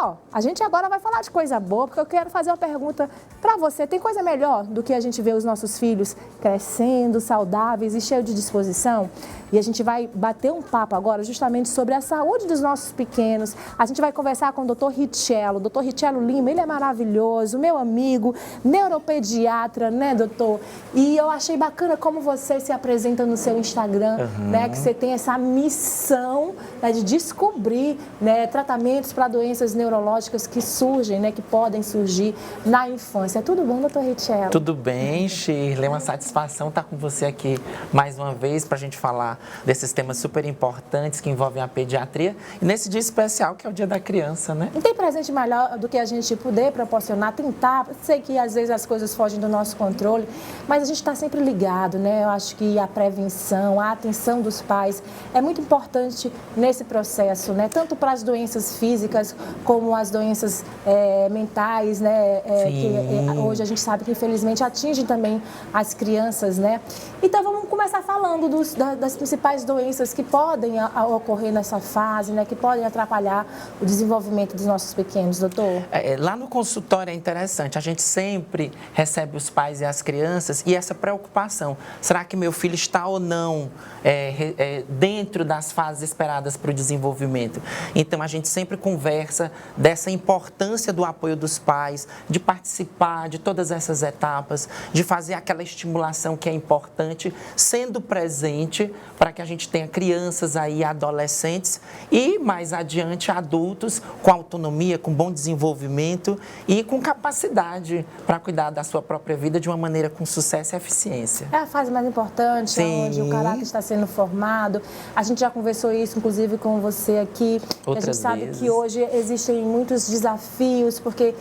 ó, a gente agora vai falar de coisa boa, porque eu quero fazer uma pergunta para você. Tem coisa melhor do que a gente ver os nossos filhos crescendo, saudáveis e cheios de disposição? E a gente vai bater um papo agora justamente sobre a saúde dos nossos pequenos. A gente vai conversar com o Dr. Richello. Dr. Richello Lima, ele é maravilhoso, meu amigo, neuropediatra, né, doutor? E eu achei bacana como você se apresenta no seu Instagram, né, que você tem essa missão, né, de descobrir, né, tratamentos para doenças neurológicas que surgem, né, que podem surgir na infância. Tudo bom, doutor Richello? Tudo bem, Shirley. É uma satisfação estar com você aqui mais uma vez para a gente falar desses temas super importantes que envolvem a pediatria e nesse dia especial que é o Dia da Criança, né? Não tem presente melhor do que a gente poder proporcionar, tentar. Sei que às vezes as coisas fogem do nosso controle, mas a gente está sempre ligado, né? Eu acho que a prevenção, a atenção dos pais é muito importante nesse processo, né? Tanto para as doenças físicas como as doenças mentais, né? Que hoje a gente sabe que infelizmente atingem também as crianças, né? Então vamos começar falando das principais doenças que podem ocorrer nessa fase, né? Que podem atrapalhar o desenvolvimento dos nossos pequenos, doutor. Lá no consultório é interessante, a gente sempre recebe os pais e as crianças e essa preocupação, será que meu filho está ou não dentro das fases esperadas para o desenvolvimento? Então a gente sempre conversa dessa importância do apoio dos pais, de participar de todas essas etapas, de fazer aquela estimulação que é importante, sendo presente para que a gente tenha crianças aí, adolescentes e mais adiante adultos com autonomia, com bom desenvolvimento e com capacidade para cuidar da sua própria vida de uma maneira com sucesso e eficiência. É a fase mais importante, Sim. Onde o caráter está sendo formado. A gente já conversou isso, inclusive, com você aqui. Outras a gente sabe vezes. que hoje existem muitos desafios, porque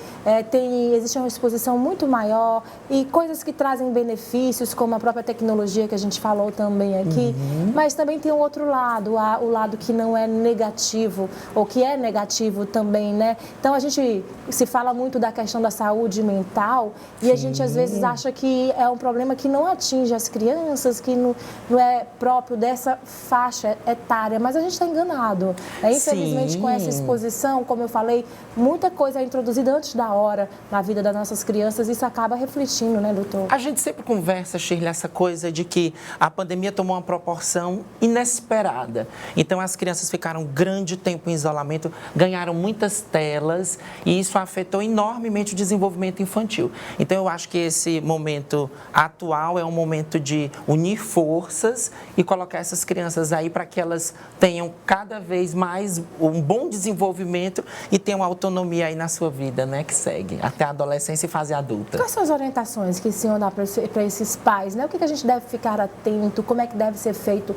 existe uma exposição muito maior e coisas que trazem benefícios, como a própria tecnologia que a gente falou também aqui, mas também tem um outro lado, o lado que não é negativo, ou que é negativo também, né? Então, a gente se fala muito da questão da saúde mental e a gente, às vezes, acha que é um problema que não atinge as crianças, que não é próprio dessa faixa etária, mas a gente está enganado. Infelizmente, com essa exposição, como eu falei, muita coisa é introduzida antes da hora na vida das nossas crianças e isso acaba refletindo, né, doutor? A gente sempre conversa, Shirley, essa coisa de que a pandemia tomou uma proporção inesperada. Então, as crianças ficaram grande tempo em isolamento, ganharam muitas telas e isso afetou enormemente o desenvolvimento infantil. Então, eu acho que esse momento atual é um momento de unir forças e colocar essas crianças aí para que elas tenham cada vez mais um bom desenvolvimento e tenham autonomia aí na sua vida, né, que segue até a adolescência e fase adulta. Quais são as orientações que o senhor dá para esses pais, né? O que a gente deve ficar atento, como é que deve ser feito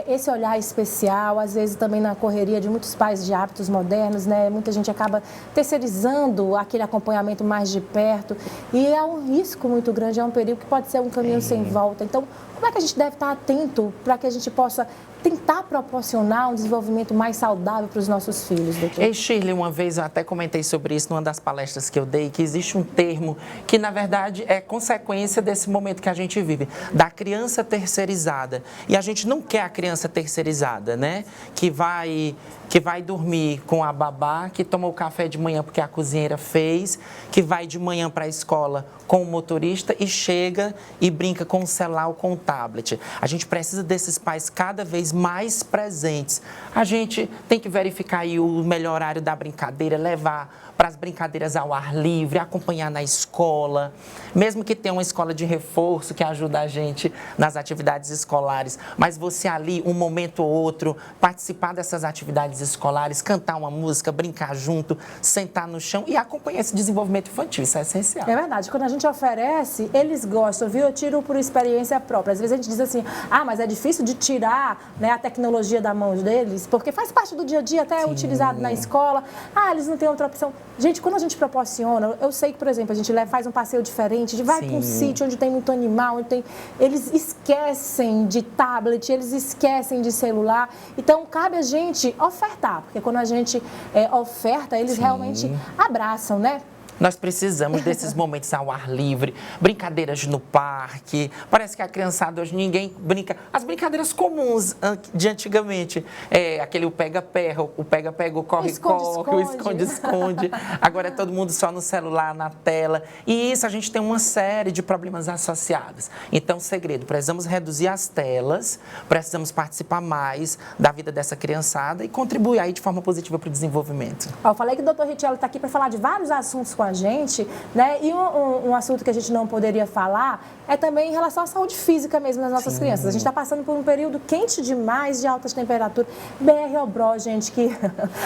esse olhar especial, às vezes também na correria de muitos pais de hábitos modernos, né? Muita gente acaba terceirizando aquele acompanhamento mais de perto e é um risco muito grande, é um perigo que pode ser um caminho sem volta. Então, como é que a gente deve estar atento para que a gente possa tentar proporcionar um desenvolvimento mais saudável para os nossos filhos, doutor? Ei, Shirley, uma vez eu até comentei sobre isso numa das palestras que eu dei, que existe um termo que, na verdade, é consequência desse momento que a gente vive, da criança terceirizada. E a gente não quer a criança terceirizada, né? Que vai dormir com a babá, que toma o café de manhã porque a cozinheira fez, que vai de manhã para a escola com o motorista e chega e brinca com o celular ou com o tablet. A gente precisa desses pais cada vez mais presentes. A gente tem que verificar aí o melhor horário da brincadeira, levar para as brincadeiras ao ar livre, acompanhar na escola, mesmo que tenha uma escola de reforço que ajuda a gente nas atividades escolares, mas você ali, um momento ou outro, participar dessas atividades escolares, cantar uma música, brincar junto, sentar no chão e acompanhar esse desenvolvimento infantil, isso é essencial. É verdade, quando a gente oferece, eles gostam, viu? Eu tiro por experiência própria. Às vezes a gente diz assim, mas é difícil de tirar, né, a tecnologia da mão deles, porque faz parte do dia a dia, até é utilizado na escola. Eles não têm outra opção. Gente, quando a gente proporciona, eu sei que, por exemplo, a gente faz um passeio diferente, a gente vai para um sítio onde tem muito animal, eles esquecem de tablet, eles esquecem de celular. Então, cabe a gente ofertar, porque quando a gente oferta, eles realmente abraçam, né? Nós precisamos desses momentos ao ar livre, brincadeiras no parque. Parece que a criançada hoje ninguém brinca. As brincadeiras comuns de antigamente, aquele o pega-pega, o corre-corre, o esconde-esconde. Agora é todo mundo só no celular, na tela. E isso a gente tem uma série de problemas associados. Então, segredo, precisamos reduzir as telas, precisamos participar mais da vida dessa criançada e contribuir aí de forma positiva para o desenvolvimento. Eu falei que o Dr. Richello está aqui para falar de vários assuntos com a gente, né? E um assunto que a gente não poderia falar é também em relação à saúde física mesmo das nossas crianças. A gente está passando por um período quente demais, de altas temperaturas. BR-Obró, gente, que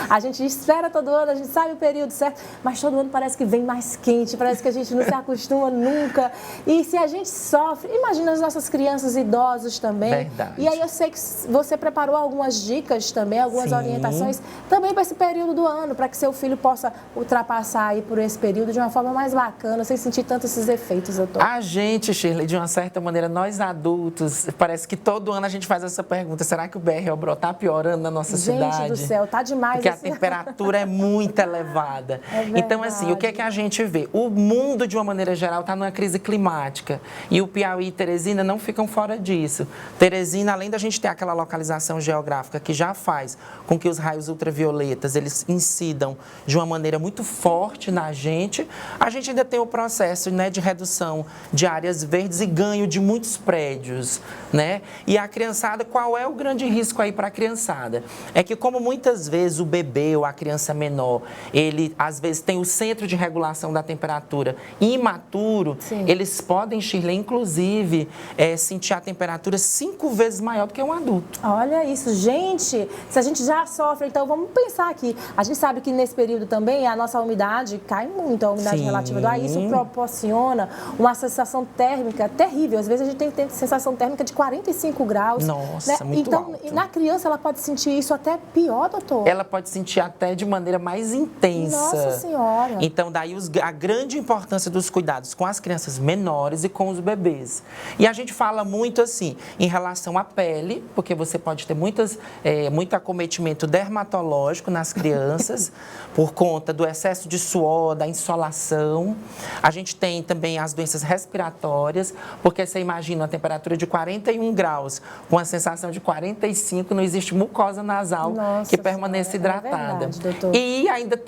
a gente espera todo ano, a gente sabe o período certo, mas todo ano parece que vem mais quente, parece que a gente não se acostuma nunca. E se a gente sofre, imagina as nossas crianças idosos também. Verdade. E aí eu sei que você preparou algumas dicas também, algumas orientações também para esse período do ano, para que seu filho possa ultrapassar aí por esse período de uma forma mais bacana, sem sentir tanto esses efeitos, doutor. A gente, Shirley, de uma certa maneira, nós adultos, parece que todo ano a gente faz essa pergunta, será que o BR-Obró está piorando na nossa cidade? Gente do céu, tá demais. Porque a temperatura é muito elevada. Então, assim, o que é que a gente vê? O mundo, de uma maneira geral, está numa crise climática. E o Piauí e Teresina não ficam fora disso. Teresina, além da gente ter aquela localização geográfica que já faz com que os raios ultravioletas, eles incidam de uma maneira muito forte na gente, a gente ainda tem o processo, né, de redução de áreas verdes e ganho de muitos prédios, né? E a criançada, qual é o grande risco aí para a criançada? É que como muitas vezes o bebê ou a criança menor, ele às vezes tem o centro de regulação da temperatura imaturo, eles podem, Shirley, inclusive, sentir a temperatura 5 vezes maior do que um adulto. Olha isso, gente, se a gente já sofre, então vamos pensar aqui. A gente sabe que nesse período também a nossa umidade cai muito, a umidade relativa do ar. Isso proporciona uma sensação térmica terrível. Às vezes a gente tem sensação térmica de 45 graus. Nossa, né? muito então, alto. Na criança ela pode sentir isso até pior, doutor? Ela pode sentir até de maneira mais intensa. Nossa Senhora! Então, daí a grande importância dos cuidados com as crianças menores e com os bebês. E a gente fala muito assim, em relação à pele, porque você pode ter muito acometimento dermatológico nas crianças, por conta do excesso de suor, da insolação. A gente tem também as doenças respiratórias, porque você imagina a temperatura de 41 graus, com a sensação de 45, não existe mucosa nasal que permaneça hidratada. É verdade, doutor. E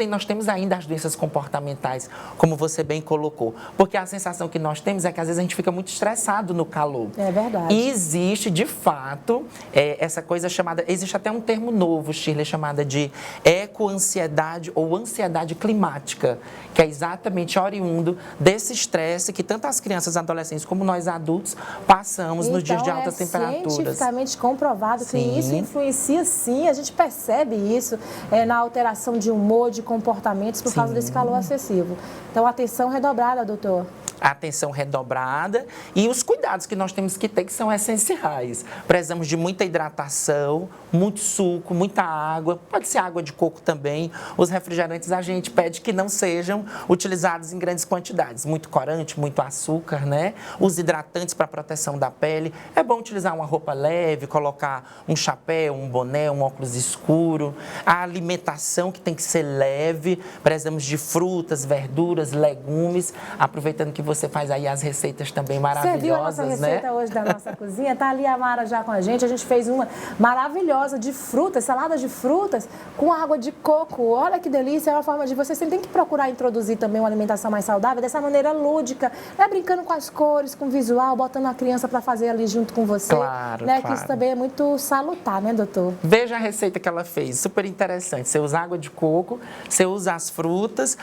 nós temos ainda as doenças comportamentais, como você bem colocou, porque a sensação que nós temos é que às vezes a gente fica muito estressado no calor. É verdade. E existe, de fato, essa coisa chamada, existe até um termo novo, Shirley, chamada de ecoansiedade ou ansiedade climática, que é exatamente oriundo desse estresse que tanto as crianças e adolescentes como nós adultos passamos nos dias de altas temperaturas. É cientificamente comprovado que isso influencia sim, a gente percebe isso na alteração de humor, de comportamentos por causa desse calor excessivo. Então, atenção redobrada, doutor. A atenção redobrada e os cuidados que nós temos que ter, que são essenciais. Precisamos de muita hidratação, muito suco, muita água, pode ser água de coco também. Os refrigerantes a gente pede que não sejam utilizados em grandes quantidades, muito corante, muito açúcar, né? Os hidratantes para proteção da pele, é bom utilizar uma roupa leve, colocar um chapéu, um boné, um óculos escuro. A alimentação que tem que ser leve, precisamos de frutas, verduras, legumes, aproveitando que você faz aí as receitas também maravilhosas, né? Você viu a nossa receita hoje da nossa cozinha? Tá ali a Mara já com a gente fez uma maravilhosa de frutas, salada de frutas com água de coco. Olha que delícia, é uma forma de você tem que procurar introduzir também uma alimentação mais saudável, dessa maneira lúdica, né? Brincando com as cores, com o visual, botando a criança para fazer ali junto com você. Claro, né? claro. Que isso também é muito salutar, né, doutor? Veja a receita que ela fez, super interessante. Você usa água de coco, você usa as frutas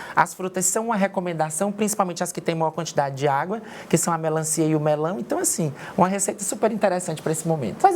são uma recomendação, principalmente as que têm maior quantidade de água, que são a melancia e o melão. Então, assim, uma receita super interessante para esse momento.